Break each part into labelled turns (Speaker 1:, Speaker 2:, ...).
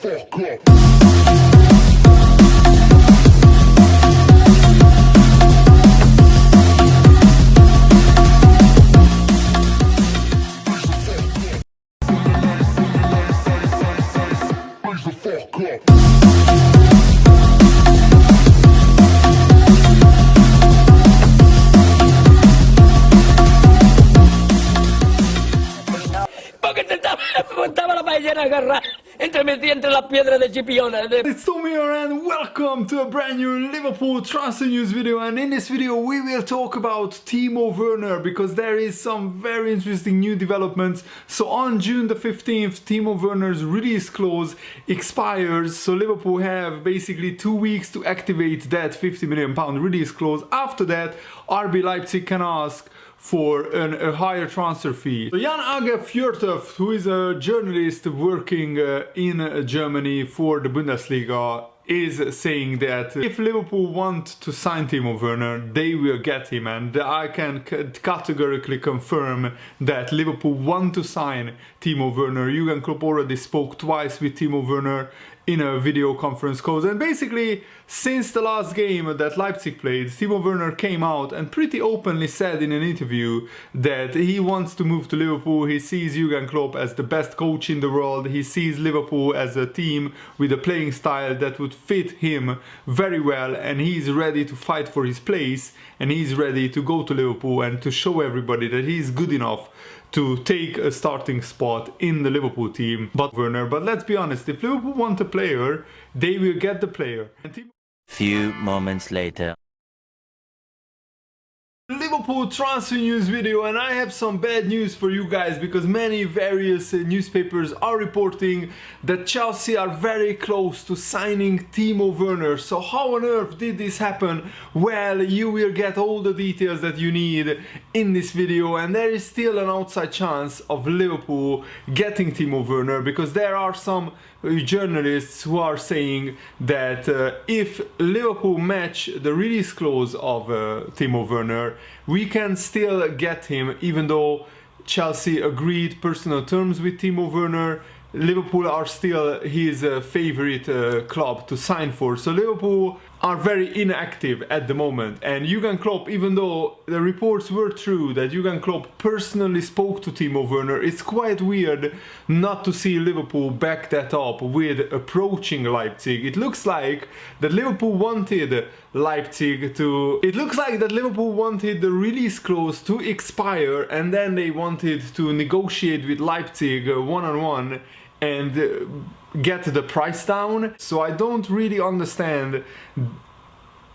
Speaker 1: fuck up.
Speaker 2: It's Timo here and welcome to a brand new Liverpool transfer news video, and in this video we will talk about Timo Werner because there is some very interesting new developments. So on June the 15th, Timo Werner's release clause expires, so Liverpool have basically 2 weeks to activate that £50 million release clause. After that, RB Leipzig can ask for a higher transfer fee. So Jan Fjörtoft, who is a journalist working in Germany for the Bundesliga, is saying that if Liverpool want to sign Timo Werner, they will get him, and I can categorically confirm that Liverpool want to sign Timo Werner. Jurgen Klopp already spoke twice with Timo Werner in a video conference call, and basically since the last game that Leipzig played, Timo Werner came out and pretty openly said in an interview that he wants to move to Liverpool. He sees Jurgen Klopp as the best coach in the world. He sees Liverpool as a team with a playing style that would fit him very well, and he's ready to fight for his place, and he's ready to go to Liverpool and to show everybody that he's good enough to take a starting spot in the Liverpool team. But let's be honest, if Liverpool want a player, they will get the player.
Speaker 3: Few moments later.
Speaker 2: Liverpool transfer news video, and I have some bad news for you guys because many various newspapers are reporting that Chelsea are very close to signing Timo Werner. So how on earth did this happen? Well, you will get all the details that you need in this video, and there is still an outside chance of Liverpool getting Timo Werner because there are some journalists who are saying that if Liverpool match the release clause of Timo Werner, we can still get him, even though Chelsea agreed personal terms with Timo Werner. Liverpool are still his favorite club to sign for. So Liverpool are very inactive at the moment, and Jurgen Klopp, even though the reports were true that Jurgen Klopp personally spoke to Timo Werner, it's quite weird not to see Liverpool back that up with approaching Leipzig. It looks like that Liverpool wanted Leipzig to... It looks like that Liverpool wanted the release clause to expire, and then they wanted to negotiate with Leipzig one-on-one and get the price down. So I don't really understand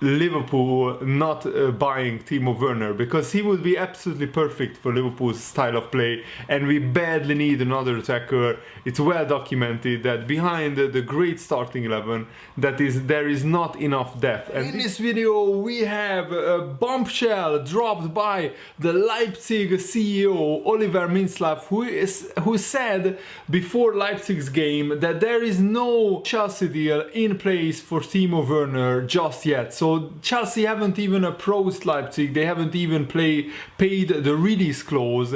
Speaker 2: Liverpool not buying Timo Werner, because he would be absolutely perfect for Liverpool's style of play, and we badly need another attacker. It's well documented that behind the great starting 11 there is not enough depth. And in this video we have a bombshell dropped by the Leipzig CEO Oliver Mintzlaff, who said before Leipzig's game that there is no Chelsea deal in place for Timo Werner just yet. So Chelsea haven't even approached Leipzig, they haven't even paid the release clause.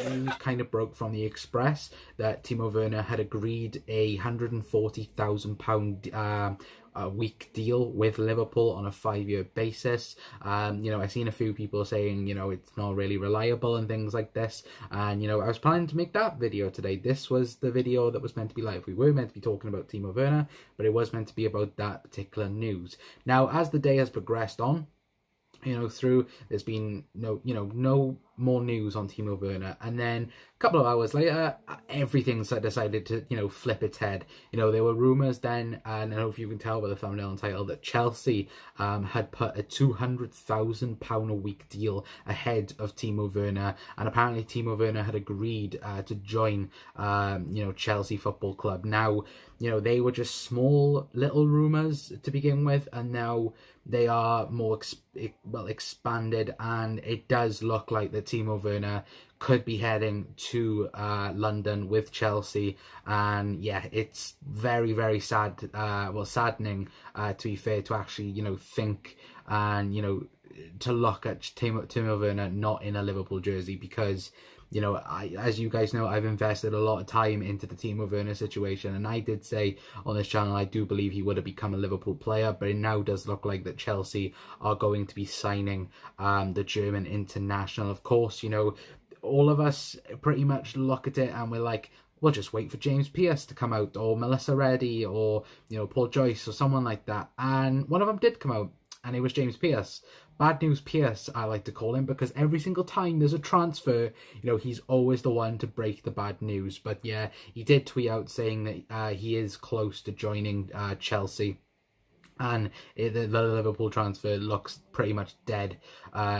Speaker 4: News kind of broke from the Express that Timo Werner had agreed a £140,000 a week deal with Liverpool on a 5-year basis. You know, I've seen a few people saying, you know, it's not really reliable and things like this. And, you know, I was planning to make that video today. This was the video that was meant to be live. We were meant to be talking about Timo Werner, but it was meant to be about that particular news. Now, as the day has progressed on, you know, there's been no more news on Timo Werner, and then a couple of hours later, everything's decided to, you know, flip its head. You know, there were rumours then, and I don't know if you can tell by the thumbnail and title, that Chelsea had put a £200,000 a week deal ahead of Timo Werner, and apparently Timo Werner had agreed to join, you know, Chelsea Football Club. Now, you know, they were just small little rumours to begin with, and now they are more expanded, and it does look like that Timo Werner could be heading to London with Chelsea. And yeah, it's very, very sad, saddening to be fair, to actually, you know, think and, you know, to look at Timo Werner not in a Liverpool jersey, because, you know, as you guys know, I've invested a lot of time into the Timo Werner situation, and I did say on this channel I do believe he would have become a Liverpool player, but it now does look like that Chelsea are going to be signing the German international. Of course, you know, all of us pretty much look at it and we're like, we'll just wait for James Pearce to come out, or Melissa Reddy, or, you know, Paul Joyce, or someone like that. And one of them did come out, and it was James Pearce. Bad News Pearce, I like to call him, because every single time there's a transfer, you know, he's always the one to break the bad news. But yeah, he did tweet out saying that he is close to joining Chelsea. And the Liverpool transfer looks pretty much dead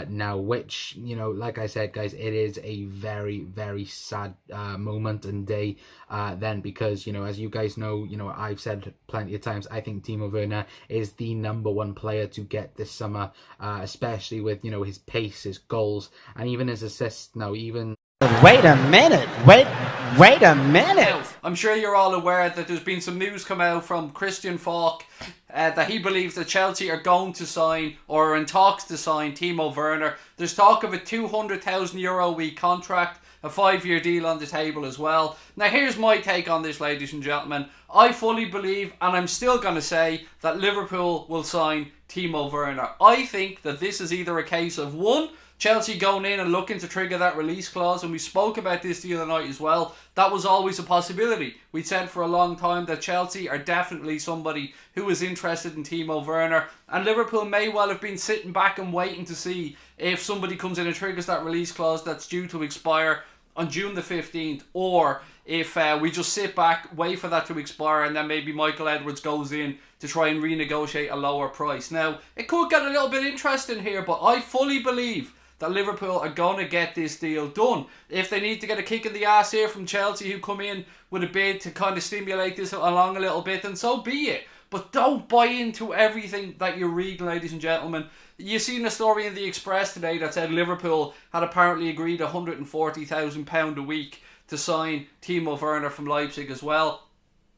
Speaker 4: now, which, you know, like I said, guys, it is a very, very sad moment and day then, because, you know, as you guys know, you know, I've said plenty of times, I think Timo Werner is the #1 player to get this summer, especially with, you know, his pace, his goals, and even his assists now, even...
Speaker 1: Wait a minute. Wait a minute.
Speaker 5: I'm sure you're all aware that there's been some news come out from Christian Falk that he believes that Chelsea are going to sign, or are in talks to sign, Timo Werner. There's talk of a €200,000 a week contract, a 5-year deal on the table as well. Now here's my take on this, ladies and gentlemen. I fully believe, and I'm still going to say, that Liverpool will sign Timo Werner. I think that this is either a case of, one, Chelsea going in and looking to trigger that release clause, and we spoke about this the other night as well. That was always a possibility. We said for a long time that Chelsea are definitely somebody who is interested in Timo Werner, and Liverpool may well have been sitting back and waiting to see if somebody comes in and triggers that release clause that's due to expire on June the 15th, or if we just sit back, wait for that to expire, and then maybe Michael Edwards goes in to try and renegotiate a lower price. Now, it could get a little bit interesting here, but I fully believe that Liverpool are going to get this deal done. If they need to get a kick in the ass here from Chelsea, who come in with a bid to kind of stimulate this along a little bit, then so be it. But don't buy into everything that you read, ladies and gentlemen. You seen a story in the Express today that said Liverpool had apparently agreed £140,000 a week to sign Timo Werner from Leipzig as well.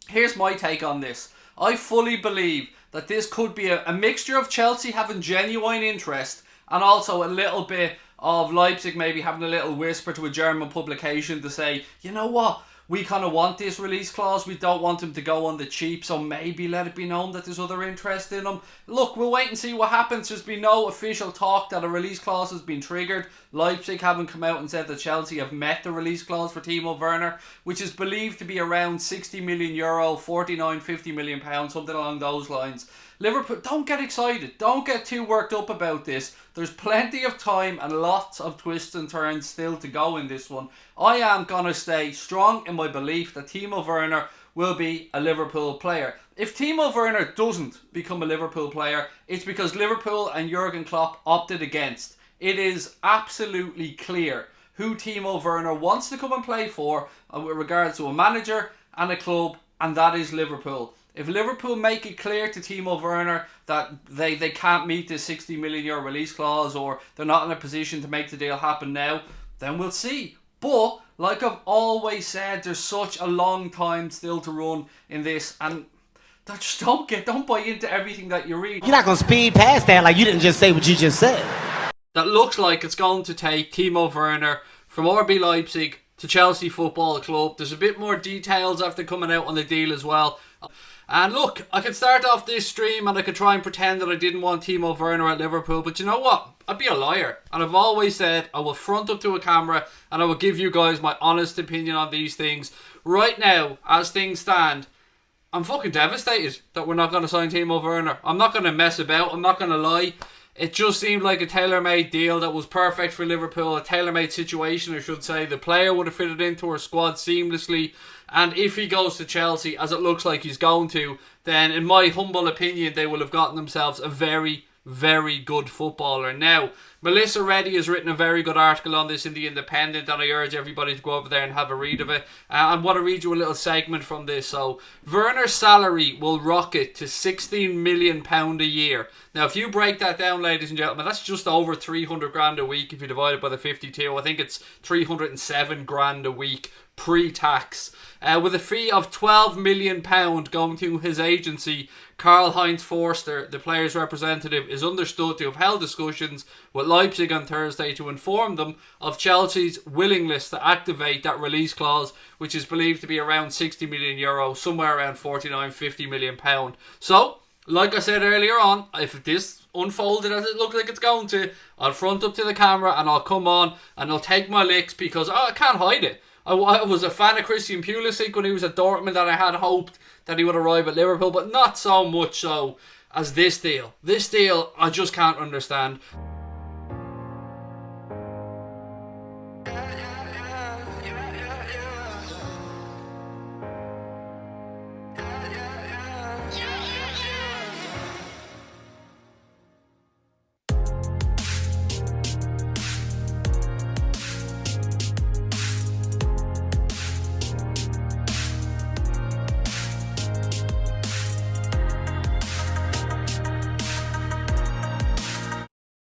Speaker 5: Here's my take on this. I fully believe that this could be a mixture of Chelsea having genuine interest, and also a little bit of Leipzig maybe having a little whisper to a German publication to say, you know what, we kind of want this release clause, we don't want him to go on the cheap, so maybe let it be known that there's other interest in him. Look, we'll wait and see what happens. There's been no official talk that a release clause has been triggered. Leipzig haven't come out and said that Chelsea have met the release clause for Timo Werner, which is believed to be around €60 million, £49-50 million, something along those lines. Liverpool, don't get excited. Don't get too worked up about this. There's plenty of time and lots of twists and turns still to go in this one. I am going to stay strong in my belief that Timo Werner will be a Liverpool player. If Timo Werner doesn't become a Liverpool player, it's because Liverpool and Jurgen Klopp opted against. It is absolutely clear who Timo Werner wants to come and play for with regards to a manager and a club, and that is Liverpool. If Liverpool make it clear to Timo Werner that they can't meet this €60 million release clause, or they're not in a position to make the deal happen now, then we'll see. But, like I've always said, there's such a long time still to run in this, and just don't buy into everything that you read.
Speaker 1: You're not going to speed past that like you didn't just say what you just said.
Speaker 5: That looks like it's going to take Timo Werner from RB Leipzig to Chelsea Football Club. There's a bit more details after coming out on the deal as well. And look, I could start off this stream and I could try and pretend that I didn't want Timo Werner at Liverpool, but you know what? I'd be a liar. And I've always said I will front up to a camera and I will give you guys my honest opinion on these things. Right now, as things stand, I'm fucking devastated that we're not going to sign Timo Werner. I'm not going to mess about, I'm not going to lie. It just seemed like a tailor-made deal that was perfect for Liverpool, a tailor-made situation, I should say. The player would have fitted into our squad seamlessly, and if he goes to Chelsea, as it looks like he's going to, then in my humble opinion, they will have gotten themselves a very, very good footballer. Now, Melissa Reddy has written a very good article on this in The Independent, and I urge everybody to go over there and have a read of it. I want to read you a little segment from this. So, Werner's salary will rocket to £16 million a year. Now, if you break that down, ladies and gentlemen, that's just over 300 grand a week if you divide it by the 52. I think it's 307 grand a week pre-tax. With a fee of £12 million going to his agency, Karl-Heinz Forster, the player's representative, is understood to have held discussions with Leipzig on Thursday to inform them of Chelsea's willingness to activate that release clause, which is believed to be around €60 million, somewhere around £49-50 million. So, like I said earlier on, if this unfolded as it looks like it's going to, I'll front up to the camera and I'll come on and I'll take my licks because I can't hide it. I was a fan of Christian Pulisic when he was at Dortmund, and I had hoped that he would arrive at Liverpool, but not so much so as this deal. This deal, I just can't understand.